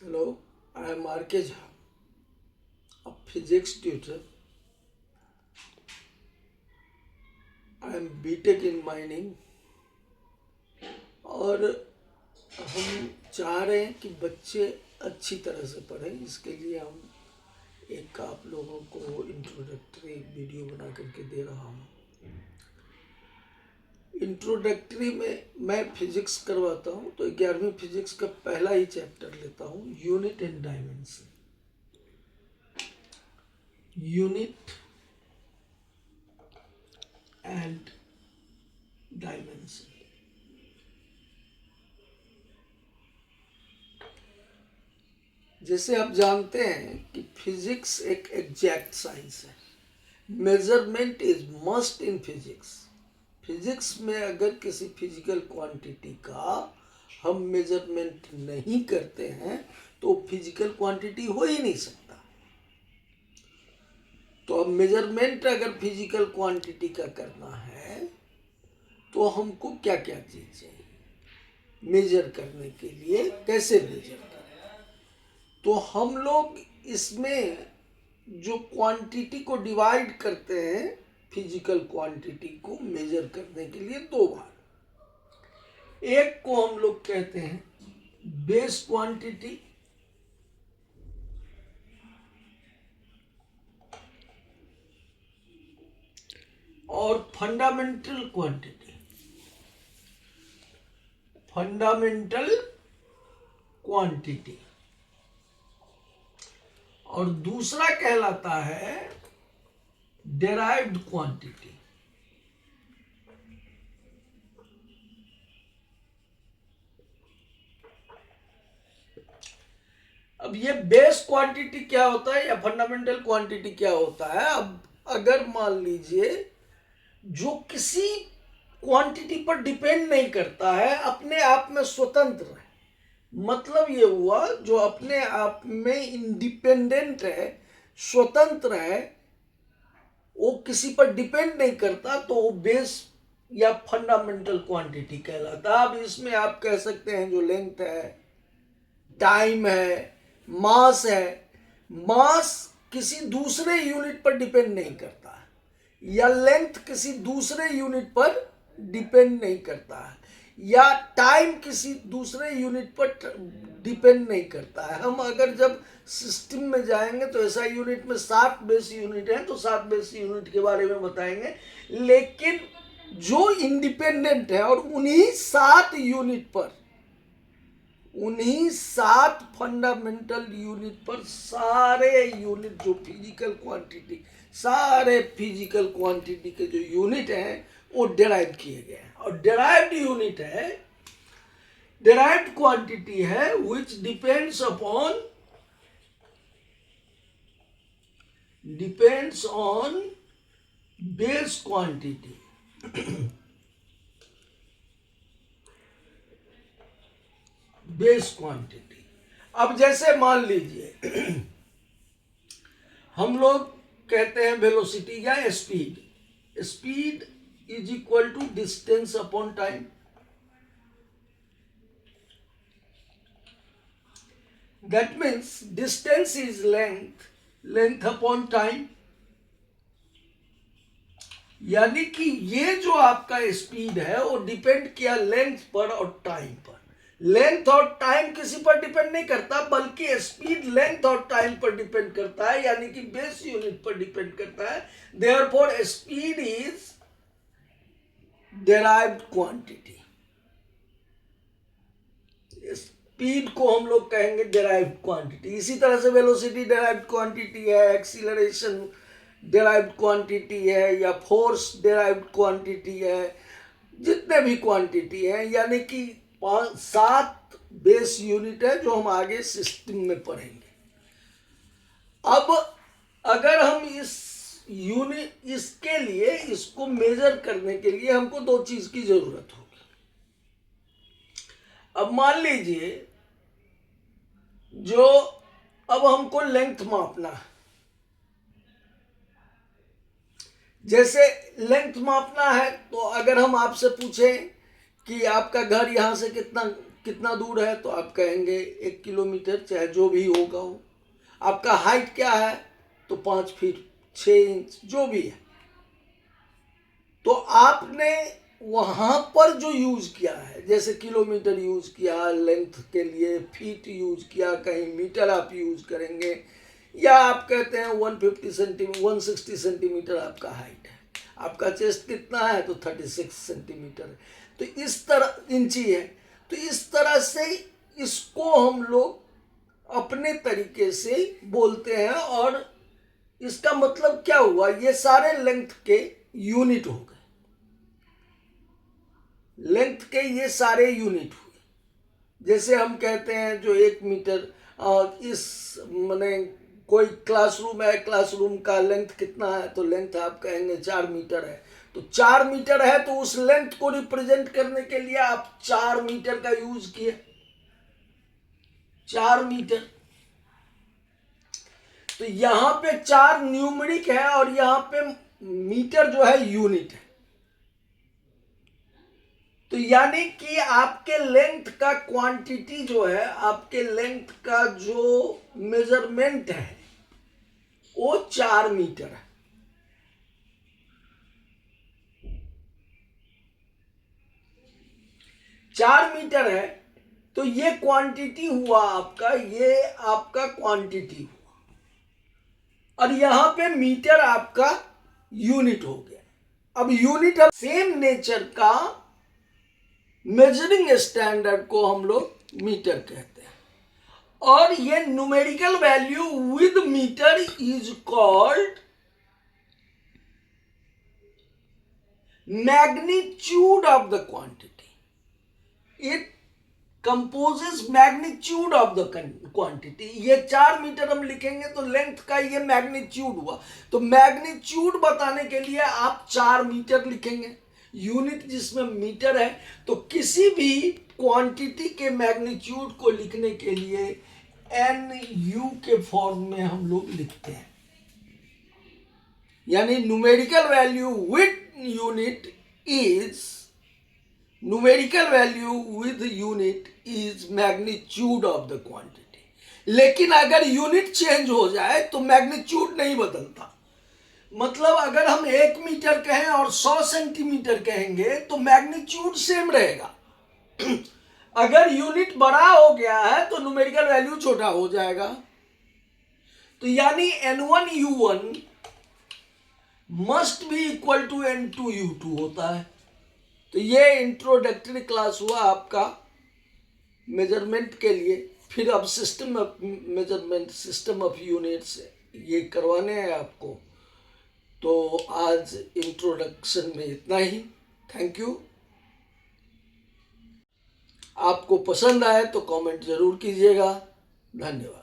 Hello, I am R.K. Jha, a physics tutor. I am BTech in mining और हम चाह रहे हैं कि बच्चे अच्छी तरह से पढ़ें। इसके लिए हम एक आप लोगों को इंट्रोडक्टरी वीडियो बना करके दे रहा हूँ। इंट्रोडक्टरी में मैं फिजिक्स करवाता हूँ, तो 11वीं फिजिक्स का पहला ही चैप्टर लेता हूँ, unit and dimension. Unit and dimension. जैसे आप जानते हैं कि फिजिक्स एक एग्जैक्ट साइंस है। Measurement is must in physics. Physics में अगर किसी फिजिकल क्वांटिटी का हम मेजरमेंट नहीं करते हैं तो फिजिकल क्वांटिटी हो ही नहीं सकता। तो अब मेजरमेंट अगर फिजिकल क्वांटिटी का करना है तो हमको क्या क्या चीज चाहिए मेजर करने के लिए, कैसे मेजर करें। तो हम लोग इसमें जो क्वांटिटी को डिवाइड करते हैं फिजिकल क्वांटिटी को मेजर करने के लिए दो भाग। एक को हम लोग कहते हैं बेस क्वांटिटी और फंडामेंटल क्वांटिटी। फंडामेंटल क्वांटिटी और दूसरा कहलाता है डेराइव्ड क्वांटिटी। अब ये बेस क्वांटिटी क्या होता है या फंडामेंटल क्वांटिटी क्या होता है। अब अगर मान लीजिए जो किसी क्वांटिटी पर डिपेंड नहीं करता है, अपने आप में स्वतंत्र है, मतलब ये हुआ जो अपने आप में इंडिपेंडेंट है, स्वतंत्र है, वो किसी पर डिपेंड नहीं करता, तो वो बेस या फंडामेंटल क्वांटिटी कहलाता है। अब इसमें आप कह सकते हैं जो लेंथ है, टाइम है, मास है। मास किसी दूसरे यूनिट पर डिपेंड नहीं करता है, या लेंथ किसी दूसरे यूनिट पर डिपेंड नहीं करता है, या टाइम किसी दूसरे यूनिट पर डिपेंड नहीं करता है। हम अगर जब सिस्टम में जाएंगे तो ऐसा यूनिट में 7 बेस यूनिट है, तो 7 बेस यूनिट के बारे में बताएंगे। लेकिन जो इंडिपेंडेंट है और उन्हीं 7 यूनिट पर, उन्हीं 7 फंडामेंटल यूनिट पर सारे यूनिट जो फिजिकल क्वांटिटी, सारे फिजिकल क्वांटिटी के जो यूनिट हैं वो डेराइव किए गए हैं। और डेराइव्ड यूनिट है, डेराइव्ड क्वांटिटी है which depends on base quantity. Base quantity. अब जैसे मान लीजिए हम लोग कहते हैं वेलोसिटी या speed. Speed is equal to distance upon time. That means distance is length, length upon time. यानी कि ये जो आपका स्पीड है वो डिपेंड किया लेंथ पर और टाइम पर। लेंथ और टाइम किसी पर डिपेंड नहीं करता, बल्कि स्पीड लेंथ और टाइम पर डिपेंड करता है, यानी कि बेस यूनिट पर डिपेंड करता है। Therefore speed is derived quantity. Speed को हम लोग कहेंगे डेराइव्ड क्वांटिटी। इसी तरह से वेलोसिटी डेराइव्ड क्वांटिटी है, एक्सीलरेशन डेराइव्ड क्वांटिटी है, या फोर्स डेराइव्ड क्वांटिटी है। जितने भी क्वांटिटी है, यानी कि 7 बेस यूनिट है जो हम आगे सिस्टम में पढ़ेंगे। अब अगर हम इस यूनिट, इसके लिए, इसको मेजर करने के लिए हमको दो चीज की जरूरत होगी। अब मान लीजिए जो अब हमको लेंथ मापना है, जैसे लेंथ मापना है, तो अगर हम आपसे पूछें कि आपका घर यहां से कितना कितना दूर है, तो आप कहेंगे 1 किलोमीटर, चाहे जो भी होगा हो। आपका हाइट क्या है, तो 5 फीट 6 इंच जो भी है। तो आपने वहां पर जो यूज किया है, जैसे किलोमीटर यूज किया लेंथ के लिए, फीट यूज किया, कहीं मीटर आप यूज करेंगे, या आप कहते हैं 160 सेंटीमीटर आपका हाइट है, आपका चेस्ट कितना है, तो 36 सेंटीमीटर है, तो इस तरह इंची है। तो इस तरह से इसको हम लोग अपने तरीके से बोलते हैं, और इसका मतलब क्या हुआ, ये सारे लेंथ के यूनिट हो गए, लेंथ के ये सारे यूनिट हुए। जैसे हम कहते हैं जो 1 मीटर, इस माने कोई क्लासरूम है, क्लासरूम का लेंथ कितना है, तो लेंथ आप कहेंगे 4 मीटर है, तो 4 मीटर है, तो उस लेंथ को रिप्रेजेंट करने के लिए आप 4 मीटर का यूज किए, 4 मीटर। तो यहां पे 4 न्यूमेरिक है, और यहां पे मीटर जो है यूनिट है। तो यानी कि आपके लेंथ का क्वांटिटी जो है, आपके लेंथ का जो मेजरमेंट है, वो 4 मीटर है। चार मीटर है, तो ये क्वांटिटी हुआ आपका, ये आपका क्वांटिटी हुआ, और यहां पे मीटर आपका यूनिट हो गया। अब यूनिट सेम नेचर का मेजरिंग स्टैंडर्ड को हम लोग मीटर कहते हैं, और ये numerical value with metre is called magnitude of the quantity. It composes magnitude of the quantity. ये 4 मीटर हम लिखेंगे तो लेंथ का ये मैग्नीट्यूड हुआ, तो मैग्नीट्यूड बताने के लिए आप 4 मीटर लिखेंगे, यूनिट जिसमें मीटर है। तो किसी भी क्वांटिटी के मैग्नीट्यूड को लिखने के लिए NU के फॉर्म में हम लोग लिखते हैं, यानी numerical value with unit is, numerical value with unit is magnitude of the quantity. लेकिन अगर यूनिट चेंज हो जाए तो मैग्नीट्यूड नहीं बदलता। मतलब अगर हम 1 मीटर कहें और 100 सेंटीमीटर कहेंगे तो मैग्नीट्यूड सेम रहेगा। अगर यूनिट बड़ा हो गया है तो न्यूमेरिकल वैल्यू छोटा हो जाएगा। तो यानी N1U1 must be equal to N2U2 होता है। तो ये इंट्रोडक्टरी क्लास हुआ आपका मेजरमेंट के लिए। फिर अब system of measurement, system of units ये करवाने हैं आपको। तो आज इंट्रोडक्शन में इतना ही। Thank you. आपको पसंद आए तो कमेंट जरूर कीजिएगा। धन्यवाद।